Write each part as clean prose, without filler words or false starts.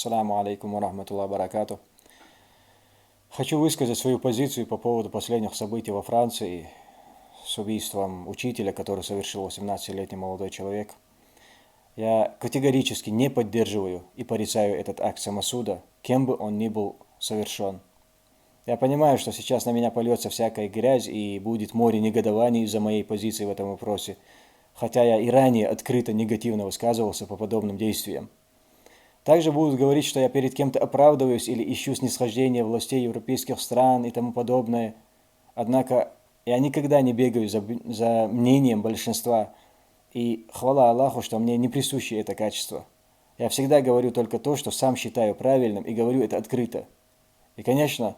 Ассаламу алейкум ва рахматуллахи баракату. Хочу высказать свою позицию по поводу последних событий во Франции с убийством учителя, который совершил 18-летний молодой человек. Я категорически не поддерживаю и порицаю этот акт самосуда, кем бы он ни был совершен. Я понимаю, что сейчас на меня польется всякая грязь и будет море негодований из-за моей позиции в этом вопросе, хотя я и ранее открыто негативно высказывался по подобным действиям. Также будут говорить, что я перед кем-то оправдываюсь или ищу снисхождения властей европейских стран и тому подобное. Однако я никогда не бегаю за мнением большинства. И хвала Аллаху, что мне не присуще это качество. Я всегда говорю только то, что сам считаю правильным, и говорю это открыто. И, конечно,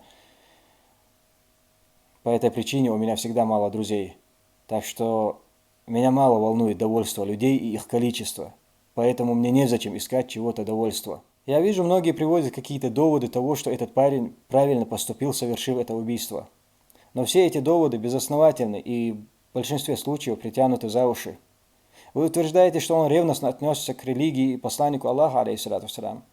по этой причине у меня всегда мало друзей. Так что меня мало волнует довольство людей и их количество. Поэтому мне незачем искать чего-то довольства. Я вижу, многие приводят какие-то доводы того, что этот парень правильно поступил, совершив это убийство. Но все эти доводы безосновательны и в большинстве случаев притянуты за уши. Вы утверждаете, что он ревностно отнесся к религии и посланнику Аллаха, алейхиссалату вассалям.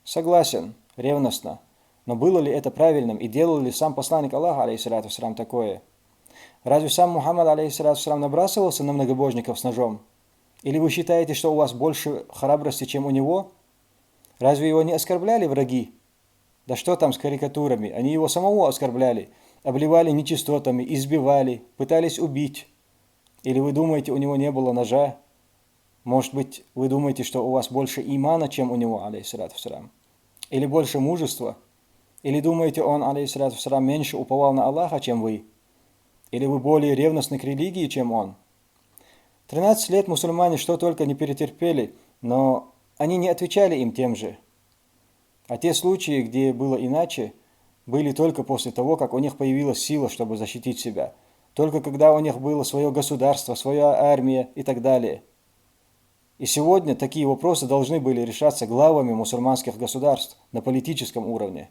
Согласен, ревностно. Но было ли это правильным и делал ли сам посланник Аллаха, алейхиссалату вассалям, такое? Разве сам Мухаммад, алейхиссалату вассалям, набрасывался на многобожников с ножом? Или вы считаете, что у вас больше храбрости, чем у него? Разве его не оскорбляли враги? Да что там с карикатурами? Они его самого оскорбляли, обливали нечистотами, избивали, пытались убить. Или вы думаете, у него не было ножа? Может быть, вы думаете, что у вас больше имана, чем у него, алейхиссалату вассалям? Или больше мужества? Или думаете, он, алейхиссалату вассалям, меньше уповал на Аллаха, чем вы? Или вы более ревностны к религии, чем он? 13 лет мусульмане что только не перетерпели, но они не отвечали им тем же. А те случаи, где было иначе, были только после того, как у них появилась сила, чтобы защитить себя. Только когда у них было свое государство, своя армия и так далее. И сегодня такие вопросы должны были решаться главами мусульманских государств на политическом уровне.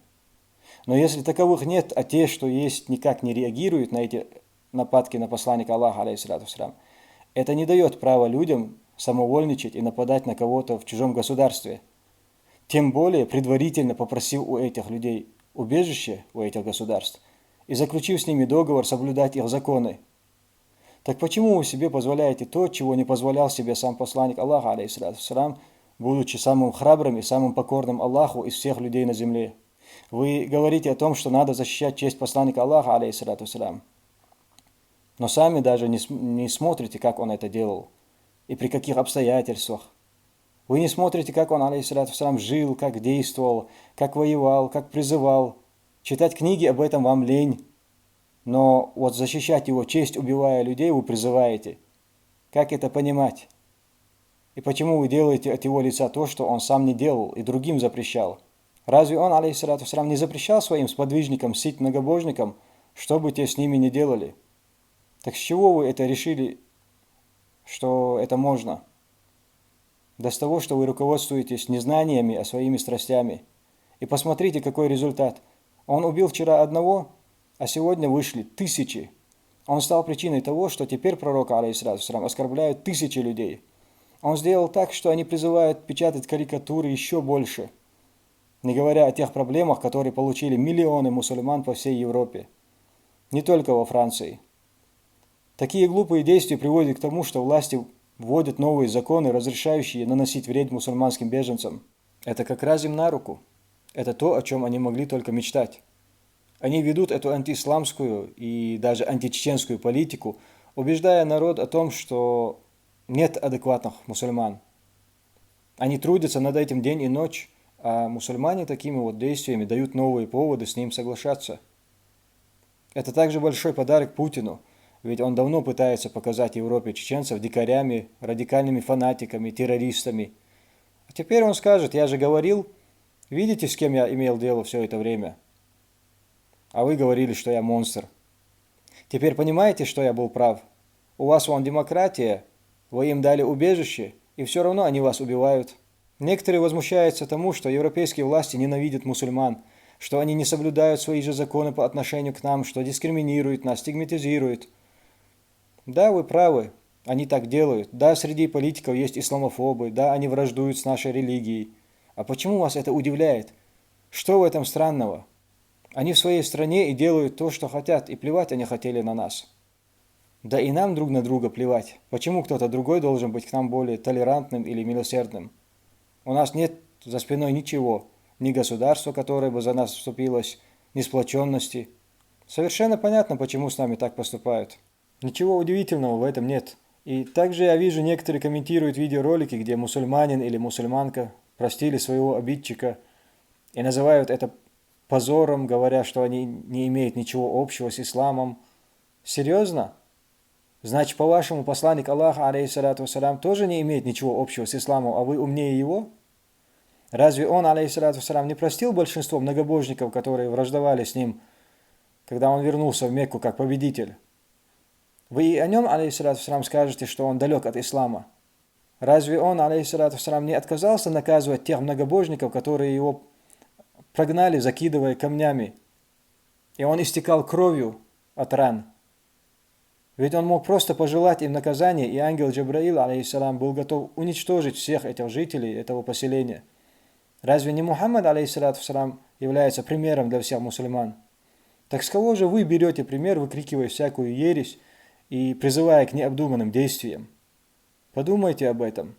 Но если таковых нет, а те, что есть, никак не реагируют на эти нападки на посланника Аллаха, алейхиссалату вассалям, это не дает права людям самовольничать и нападать на кого-то в чужом государстве. Тем более, предварительно попросив у этих людей убежище, у этих государств, и заключив с ними договор соблюдать их законы. Так почему вы себе позволяете то, чего не позволял себе сам посланник Аллаха, алейхиссалату вассалям, будучи самым храбрым и самым покорным Аллаху из всех людей на земле? Вы говорите о том, что надо защищать честь посланника Аллаха, алейхиссалату вассалям. Но сами даже не смотрите, как он это делал, и при каких обстоятельствах. Вы не смотрите, как он, алейхиссалату вассалям, жил, как действовал, как воевал, как призывал. Читать книги об этом вам лень. Но вот защищать его честь, убивая людей, вы призываете. Как это понимать? И почему вы делаете от его лица то, что он сам не делал и другим запрещал? Разве он, алейхиссалату вассалям, не запрещал своим сподвижникам, многобожникам, что бы те с ними не делали? Так с чего вы это решили, что это можно? Да с того, что вы руководствуетесь незнаниями, а своими страстями. И посмотрите, какой результат. Он убил вчера одного, а сегодня вышли тысячи. Он стал причиной того, что теперь пророка, алейхиссалату вассалям, оскорбляют тысячи людей. Он сделал так, что они призывают печатать карикатуры еще больше, не говоря о тех проблемах, которые получили миллионы мусульман по всей Европе. Не только во Франции. Такие глупые действия приводят к тому, что власти вводят новые законы, разрешающие наносить вред мусульманским беженцам. Это как раз им на руку. Это то, о чем они могли только мечтать. Они ведут эту антиисламскую и даже античеченскую политику, убеждая народ о том, что нет адекватных мусульман. Они трудятся над этим день и ночь, а мусульмане такими вот действиями дают новые поводы с ним соглашаться. Это также большой подарок Путину. Ведь он давно пытается показать Европе чеченцев дикарями, радикальными фанатиками, террористами. А теперь он скажет: я же говорил, видите, с кем я имел дело все это время? А вы говорили, что я монстр. Теперь понимаете, что я был прав? У вас вон демократия, вы им дали убежище, и все равно они вас убивают. Некоторые возмущаются тому, что европейские власти ненавидят мусульман, что они не соблюдают свои же законы по отношению к нам, что дискриминируют нас, стигматизируют. Да, вы правы, они так делают. Да, среди политиков есть исламофобы, да, они враждуют с нашей религией. А почему вас это удивляет? Что в этом странного? Они в своей стране и делают то, что хотят, и плевать они хотели на нас. Да и нам друг на друга плевать. Почему кто-то другой должен быть к нам более толерантным или милосердным? У нас нет за спиной ничего, ни государства, которое бы за нас вступилось, ни сплоченности. Совершенно понятно, почему с нами так поступают. Ничего удивительного в этом нет. И также я вижу, некоторые комментируют видеоролики, где мусульманин или мусульманка простили своего обидчика и называют это позором, говоря, что они не имеют ничего общего с исламом. Серьезно? Значит, по-вашему, посланник Аллаха, алейхиссалату вассалям, тоже не имеет ничего общего с исламом, а вы умнее его? Разве он, алейхиссалату вассалям, не простил большинство многобожников, которые враждовали с ним, когда он вернулся в Мекку как победитель? Вы и о нем, алейхиссалату вассалям, скажете, что он далек от ислама. Разве он, алейхиссалату вассалям, не отказался наказывать тех многобожников, которые его прогнали, закидывая камнями, и он истекал кровью от ран? Ведь он мог просто пожелать им наказания, и ангел Джабраил, алейхиссалам, был готов уничтожить всех этих жителей этого поселения. Разве не Мухаммад, алейхиссалату вассалам, является примером для всех мусульман? Так с кого же вы берете пример, выкрикивая всякую ересь и призывая к необдуманным действиям? Подумайте об этом.